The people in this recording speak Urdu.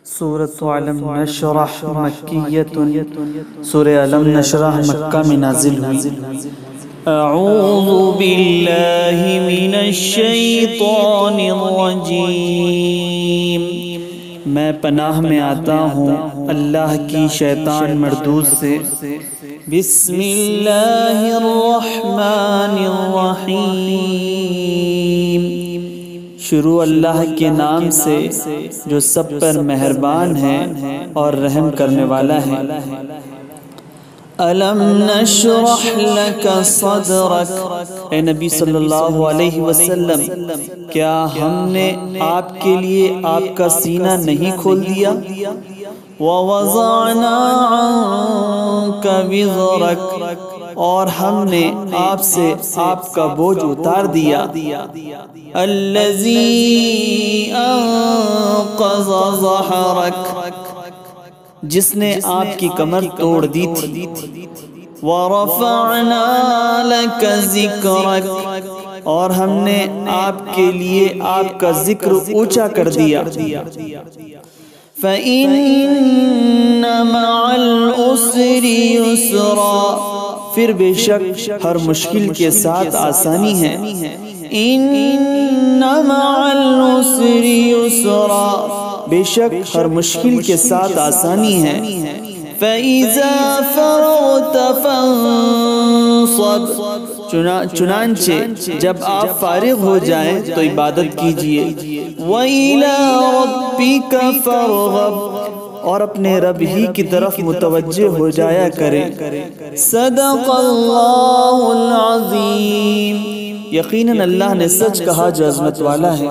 سورۃ علم نشرح مکیۃ، سورہ علم نشرح مکہ میں نازل ہوئی۔ اعوذ باللہ من الشیطان الرجیم، میں پناہ میں آتا ہوں اللہ کی شیطان مردود سے۔ بسم اللہ الرحمن الرحیم، شروع اللہ کے نام سے جو سب پر مہربان ہے اور رحم کرنے والا ہے۔ الم نشرح لک صدرک، اے نبی صلی اللہ علیہ وسلم، کیا ہم نے آپ کے لیے آپ کا سینہ نہیں کھول دیا؟ ووضعنا عنک وزرک، اور ہم نے آپ سے آپ کا بوجھ اتار دیا۔ الذی انقض ظہرک، جس نے آپ کی کمر توڑ دی تھی۔ ورفعنا لک ذکرک، اور ہم نے آپ کے لیے آپ کا ذکر اونچا کر دیا۔ فَإِنَّ مَعَ الْعُسْرِ يُسْرًا، پھر بے شک ہر مشکل کے ساتھ آسانی ہے۔ اِنَّ مَعَ الْعُسْرِ يُسْرًا، بے شک ہر مشکل کے ساتھ آسانی ہے۔ فَإِذَا فَرَغْتَ فَانصَبْ، چنانچہ جب آپ فارغ ہو جائیں تو عبادت کیجئے۔ وَإِلَىٰ رَبِّكَ فَارْغَب، اور اپنے رب ہی کی طرف متوجہ ہو جایا کریں۔ صدق اللہ العظیم، یقیناً اللہ نے سچ کہا جو عظمت والا ہے۔